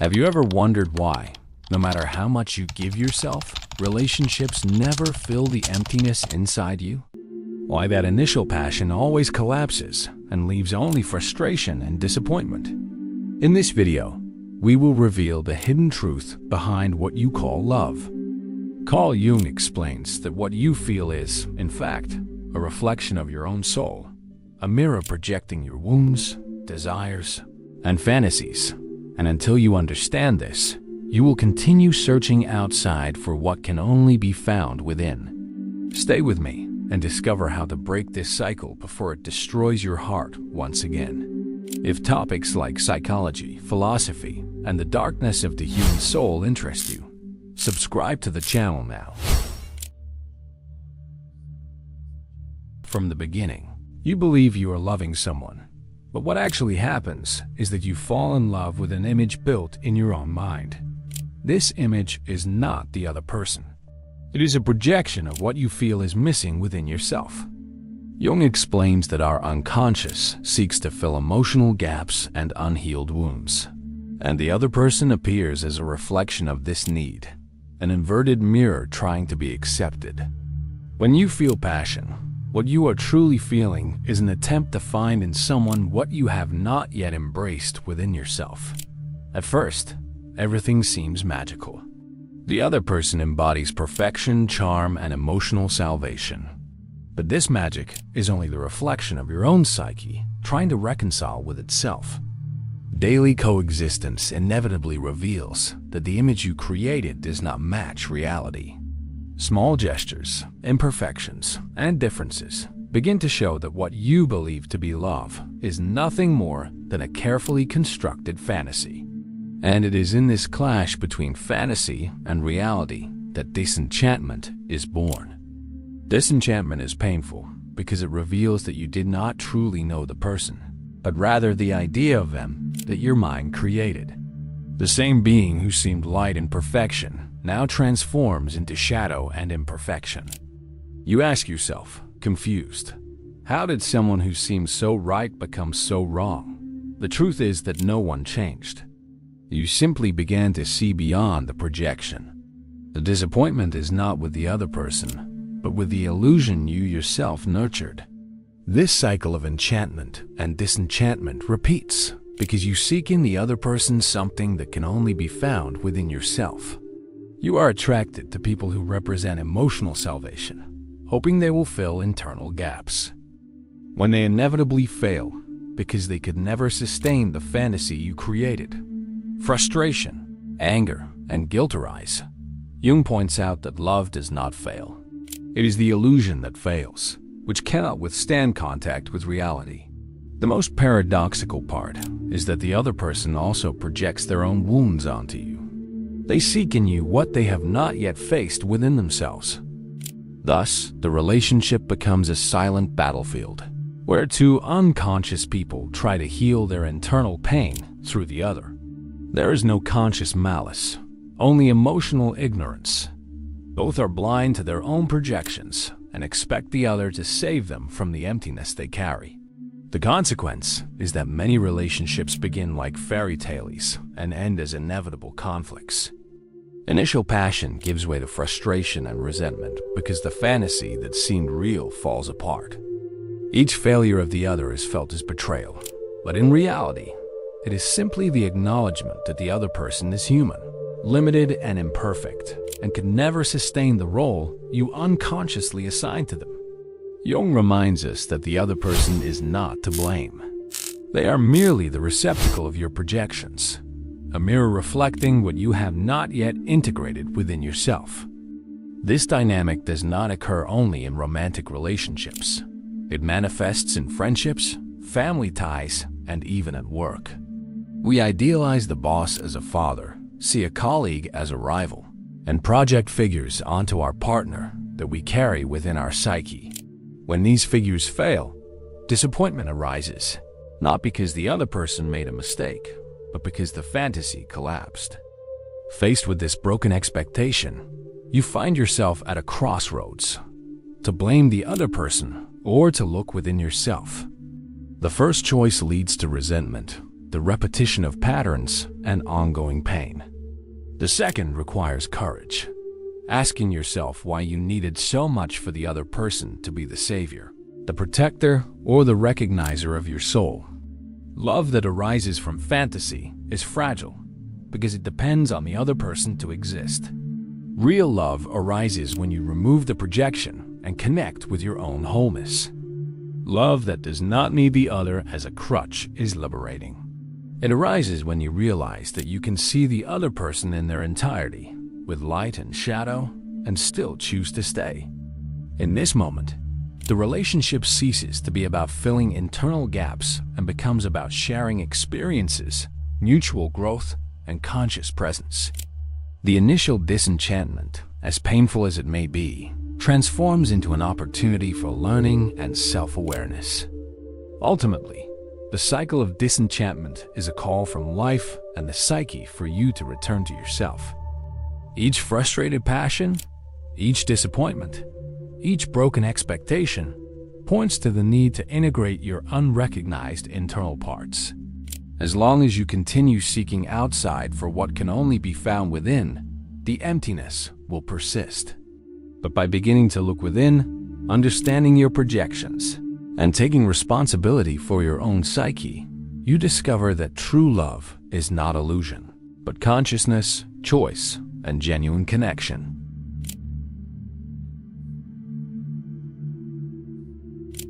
Have you ever wondered why, no matter how much you give yourself, relationships never fill the emptiness inside you? Why that initial passion always collapses and leaves only frustration and disappointment? In this video, we will reveal the hidden truth behind what you call love. Carl Jung explains that what you feel is, in fact, a reflection of your own soul, a mirror projecting your wounds, desires, and fantasies. And until you understand this, you will continue searching outside for what can only be found within. Stay with me and discover how to break this cycle before it destroys your heart once again. If topics like psychology, philosophy, and the darkness of the human soul interest you, subscribe to the channel now. From the beginning, you believe you are loving someone. But what actually happens is that you fall in love with an image built in your own mind. This image is not the other person. It is a projection of what you feel is missing within yourself. Jung explains that our unconscious seeks to fill emotional gaps and unhealed wounds, and the other person appears as a reflection of this need, an inverted mirror trying to be accepted. When you feel passion, what you are truly feeling is an attempt to find in someone what you have not yet embraced within yourself. At first, everything seems magical. The other person embodies perfection, charm, and emotional salvation. But this magic is only the reflection of your own psyche, trying to reconcile with itself. Daily coexistence inevitably reveals that the image you created does not match reality. Small gestures, imperfections, and differences begin to show that what you believe to be love is nothing more than a carefully constructed fantasy. And it is in this clash between fantasy and reality that disenchantment is born. Disenchantment is painful because it reveals that you did not truly know the person, but rather the idea of them that your mind created. The same being who seemed light and perfection now transforms into shadow and imperfection. You ask yourself, confused, how did someone who seemed so right become so wrong? The truth is that no one changed. You simply began to see beyond the projection. The disappointment is not with the other person, but with the illusion you yourself nurtured. This cycle of enchantment and disenchantment repeats because you seek in the other person something that can only be found within yourself. You are attracted to people who represent emotional salvation, hoping they will fill internal gaps. When they inevitably fail because they could never sustain the fantasy you created, frustration, anger, and guilt arise. Jung points out that love does not fail. It is the illusion that fails, which cannot withstand contact with reality. The most paradoxical part is that the other person also projects their own wounds onto you. They seek in you what they have not yet faced within themselves. Thus, the relationship becomes a silent battlefield, where two unconscious people try to heal their internal pain through the other. There is no conscious malice, only emotional ignorance. Both are blind to their own projections and expect the other to save them from the emptiness they carry. The consequence is that many relationships begin like fairy tales and end as inevitable conflicts. Initial passion gives way to frustration and resentment because the fantasy that seemed real falls apart. Each failure of the other is felt as betrayal, but in reality, it is simply the acknowledgement that the other person is human, limited and imperfect, and can never sustain the role you unconsciously assigned to them. Jung reminds us that the other person is not to blame. They are merely the receptacle of your projections, a mirror reflecting what you have not yet integrated within yourself. This dynamic does not occur only in romantic relationships. It manifests in friendships, family ties, and even at work. We idealize the boss as a father, see a colleague as a rival, and project figures onto our partner that we carry within our psyche. When these figures fail, disappointment arises, not because the other person made a mistake, but because the fantasy collapsed. Faced with this broken expectation, you find yourself at a crossroads, to blame the other person or to look within yourself. The first choice leads to resentment, the repetition of patterns and ongoing pain. The second requires courage, asking yourself why you needed so much for the other person to be the savior, the protector, or the recognizer of your soul. Love that arises from fantasy is fragile because it depends on the other person to exist. Real love arises when you remove the projection and connect with your own wholeness. Love that does not need the other as a crutch is liberating. It arises when you realize that you can see the other person in their entirety, with light and shadow, and still choose to stay. In this moment, the relationship ceases to be about filling internal gaps and becomes about sharing experiences, mutual growth, and conscious presence. The initial disenchantment, as painful as it may be, transforms into an opportunity for learning and self-awareness. Ultimately, the cycle of disenchantment is a call from life and the psyche for you to return to yourself. Each frustrated passion, each disappointment, each broken expectation points to the need to integrate your unrecognized internal parts. As long as you continue seeking outside for what can only be found within, the emptiness will persist. But by beginning to look within, understanding your projections, and taking responsibility for your own psyche, you discover that true love is not illusion, but consciousness, choice, and genuine connection.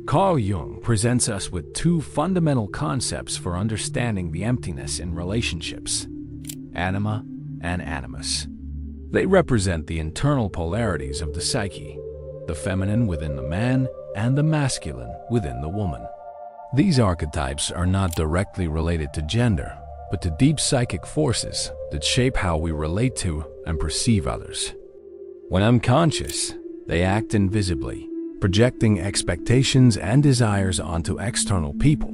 Carl Jung presents us with two fundamental concepts for understanding the emptiness in relationships: anima and animus. They represent the internal polarities of the psyche, the feminine within the man and the masculine within the woman. These archetypes are not directly related to gender, but to deep psychic forces that shape how we relate to and perceive others. When unconscious, they act invisibly, projecting expectations and desires onto external people,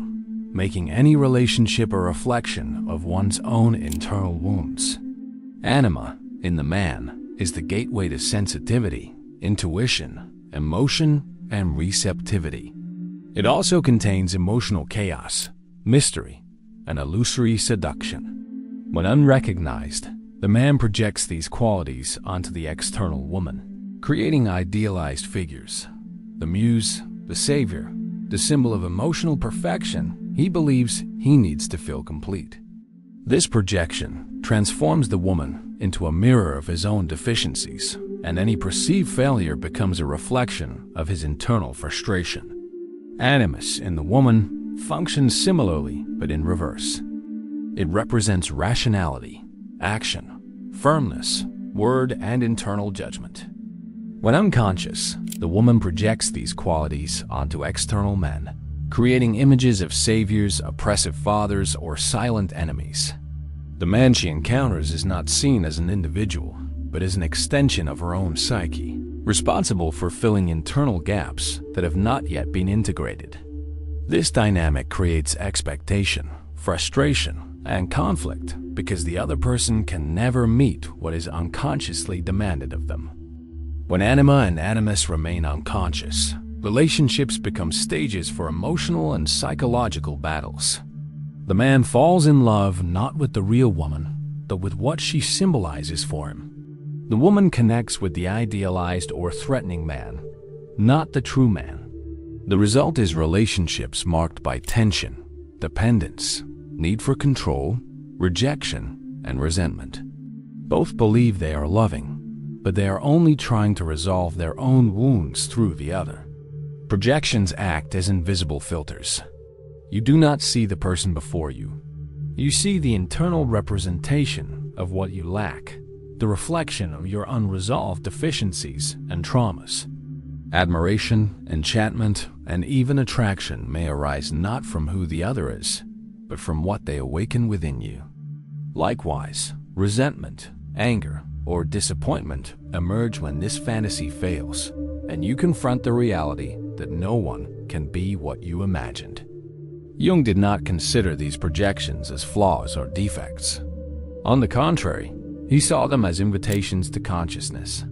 making any relationship a reflection of one's own internal wounds. Anima, in the man, is the gateway to sensitivity, intuition, emotion, and receptivity. It also contains emotional chaos, mystery, and illusory seduction. When unrecognized, the man projects these qualities onto the external woman, creating idealized figures. The muse, the savior, the symbol of emotional perfection he believes he needs to feel complete. This projection transforms the woman into a mirror of his own deficiencies, and any perceived failure becomes a reflection of his internal frustration. Animus in the woman functions similarly, but in reverse. It represents rationality, action, firmness, word, and internal judgment. When unconscious, the woman projects these qualities onto external men, creating images of saviors, oppressive fathers, or silent enemies. The man she encounters is not seen as an individual, but as an extension of her own psyche, responsible for filling internal gaps that have not yet been integrated. This dynamic creates expectation, frustration, and conflict because the other person can never meet what is unconsciously demanded of them. When anima and animus remain unconscious, relationships become stages for emotional and psychological battles. The man falls in love not with the real woman, but with what she symbolizes for him. The woman connects with the idealized or threatening man, not the true man. The result is relationships marked by tension, dependence, need for control, rejection, and resentment. Both believe they are loving, but they are only trying to resolve their own wounds through the other. Projections act as invisible filters. You do not see the person before you. You see the internal representation of what you lack, the reflection of your unresolved deficiencies and traumas. Admiration, enchantment, and even attraction may arise not from who the other is, but from what they awaken within you. Likewise, resentment, anger, or disappointment emerge when this fantasy fails, and you confront the reality that no one can be what you imagined. Jung did not consider these projections as flaws or defects. On the contrary, he saw them as invitations to consciousness.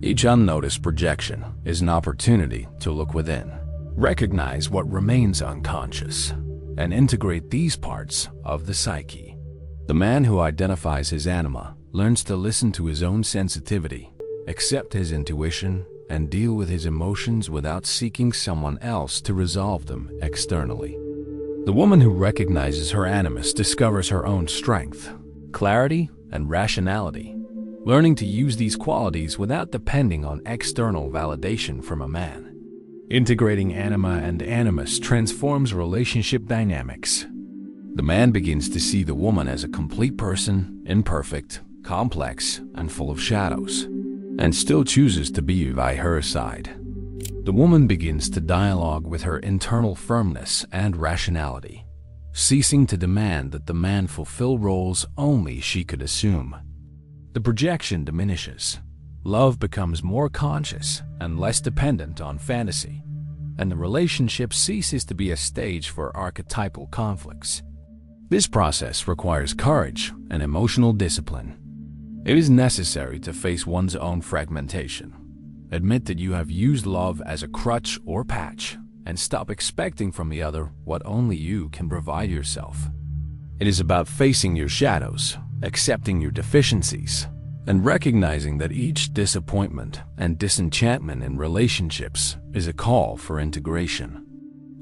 Each unnoticed projection is an opportunity to look within, recognize what remains unconscious, and integrate these parts of the psyche. The man who identifies his anima learns to listen to his own sensitivity, accept his intuition, and deal with his emotions without seeking someone else to resolve them externally. The woman who recognizes her animus discovers her own strength, clarity, and rationality, learning to use these qualities without depending on external validation from a man. Integrating anima and animus transforms relationship dynamics. The man begins to see the woman as a complete person, imperfect, complex, and full of shadows, and still chooses to be by her side. The woman begins to dialogue with her internal firmness and rationality, ceasing to demand that the man fulfill roles only she could assume. The projection diminishes. Love becomes more conscious and less dependent on fantasy, and the relationship ceases to be a stage for archetypal conflicts. This process requires courage and emotional discipline. It is necessary to face one's own fragmentation, admit that you have used love as a crutch or patch, and stop expecting from the other what only you can provide yourself. It is about facing your shadows, accepting your deficiencies, and recognizing that each disappointment and disenchantment in relationships is a call for integration.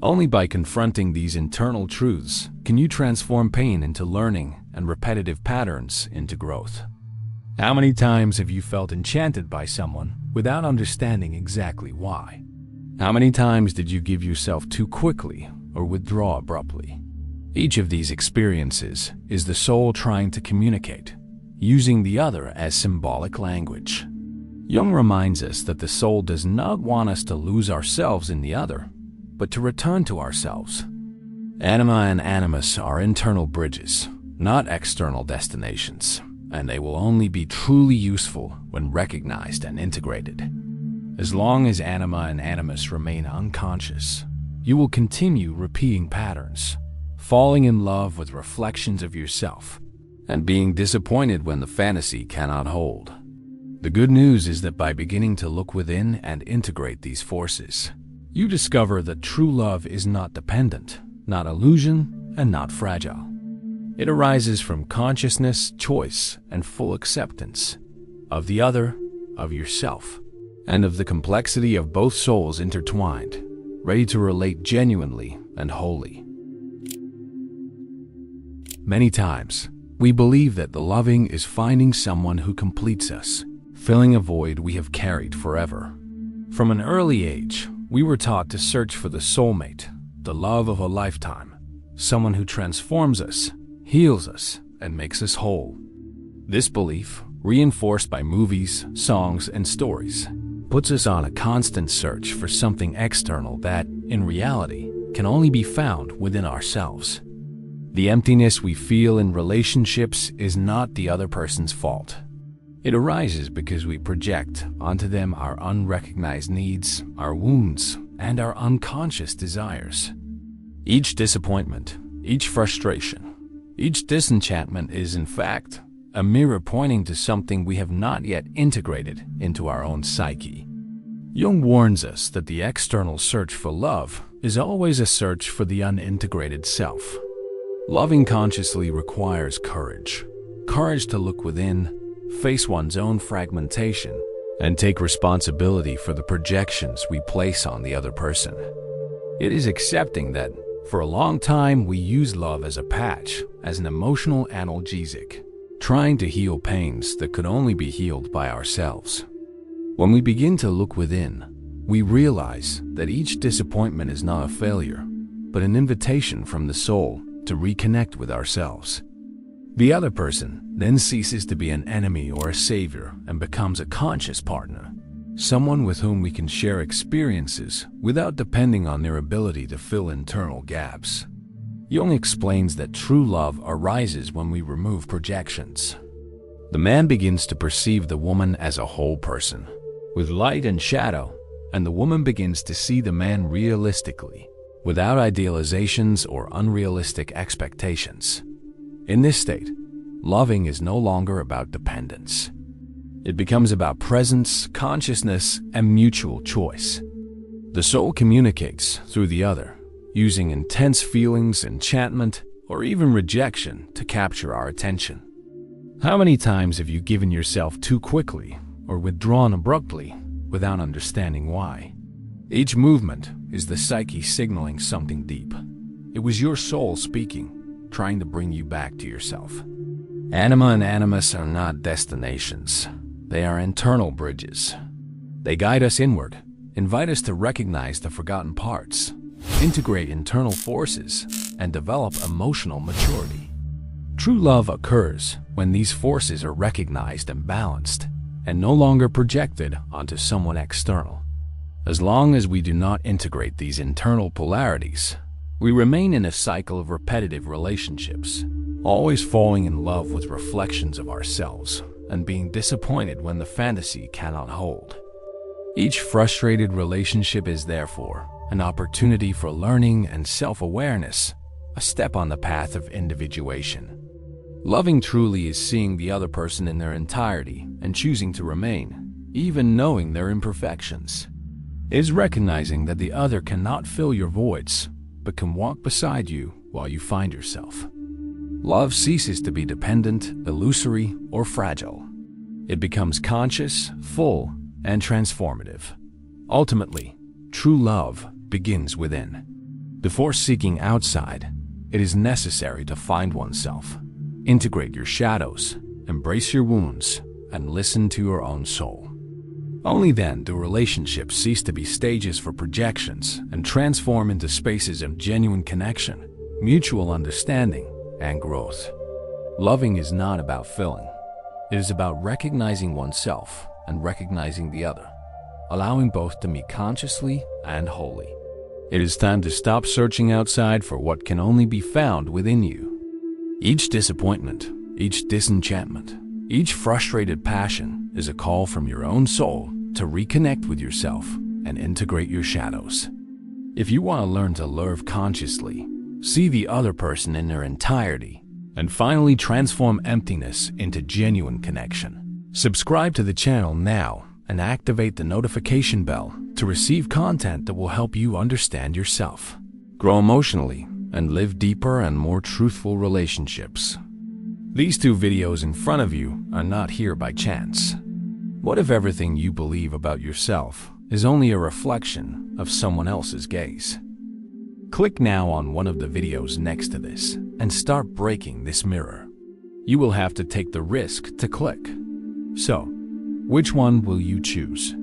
Only by confronting these internal truths can you transform pain into learning and repetitive patterns into growth. How many times have you felt enchanted by someone without understanding exactly why? How many times did you give yourself too quickly or withdraw abruptly? Each of these experiences is the soul trying to communicate, using the other as symbolic language. Jung reminds us that the soul does not want us to lose ourselves in the other, but to return to ourselves. Anima and animus are internal bridges, not external destinations, and they will only be truly useful when recognized and integrated. As long as anima and animus remain unconscious, you will continue repeating patterns, falling in love with reflections of yourself, and being disappointed when the fantasy cannot hold. The good news is that by beginning to look within and integrate these forces, you discover that true love is not dependent, not illusion, and not fragile. It arises from consciousness, choice, and full acceptance of the other, of yourself, and of the complexity of both souls intertwined, ready to relate genuinely and wholly. Many times, we believe that the loving is finding someone who completes us, filling a void we have carried forever. From an early age, we were taught to search for the soulmate, the love of a lifetime, someone who transforms us, heals us, and makes us whole. This belief, reinforced by movies, songs, and stories, puts us on a constant search for something external that, in reality, can only be found within ourselves. The emptiness we feel in relationships is not the other person's fault. It arises because we project onto them our unrecognized needs, our wounds, and our unconscious desires. Each disappointment, each frustration, each disenchantment is, in fact, a mirror pointing to something we have not yet integrated into our own psyche. Jung warns us that the external search for love is always a search for the unintegrated self. Loving consciously requires courage. Courage to look within, face one's own fragmentation, and take responsibility for the projections we place on the other person. It is accepting that, for a long time, we used love as a patch, as an emotional analgesic, trying to heal pains that could only be healed by ourselves. When we begin to look within, we realize that each disappointment is not a failure, but an invitation from the soul to reconnect with ourselves. The other person then ceases to be an enemy or a savior and becomes a conscious partner, someone with whom we can share experiences without depending on their ability to fill internal gaps. Jung explains that true love arises when we remove projections. The man begins to perceive the woman as a whole person, with light and shadow, and the woman begins to see the man realistically, without idealizations or unrealistic expectations. In this state, loving is no longer about dependence. It becomes about presence, consciousness, and mutual choice. The soul communicates through the other, using intense feelings, enchantment, or even rejection to capture our attention. How many times have you given yourself too quickly or withdrawn abruptly without understanding why? Each movement is the psyche signaling something deep. It was your soul speaking, trying to bring you back to yourself. Anima and animus are not destinations. They are internal bridges. They guide us inward, invite us to recognize the forgotten parts, integrate internal forces, and develop emotional maturity. True love occurs when these forces are recognized and balanced, and no longer projected onto someone external. As long as we do not integrate these internal polarities, we remain in a cycle of repetitive relationships, always falling in love with reflections of ourselves and being disappointed when the fantasy cannot hold. Each frustrated relationship is therefore an opportunity for learning and self-awareness, a step on the path of individuation. Loving truly is seeing the other person in their entirety and choosing to remain, even knowing their imperfections. It is recognizing that the other cannot fill your voids, but can walk beside you while you find yourself. Love ceases to be dependent, illusory, or fragile. It becomes conscious, full, and transformative. Ultimately, true love begins within. Before seeking outside, it is necessary to find oneself. Integrate your shadows, embrace your wounds, and listen to your own soul. Only then do relationships cease to be stages for projections and transform into spaces of genuine connection, mutual understanding, and growth. Loving is not about filling. It is about recognizing oneself and recognizing the other, allowing both to meet consciously and wholly. It is time to stop searching outside for what can only be found within you. Each disappointment, each disenchantment, each frustrated passion is a call from your own soul to reconnect with yourself and integrate your shadows. If you want to learn to love consciously, see the other person in their entirety, and finally transform emptiness into genuine connection, subscribe to the channel now and activate the notification bell to receive content that will help you understand yourself, grow emotionally, and live deeper and more truthful relationships. These two videos in front of you are not here by chance. What if everything you believe about yourself is only a reflection of someone else's gaze? Click now on one of the videos next to this and start breaking this mirror. You will have to take the risk to click. So, which one will you choose?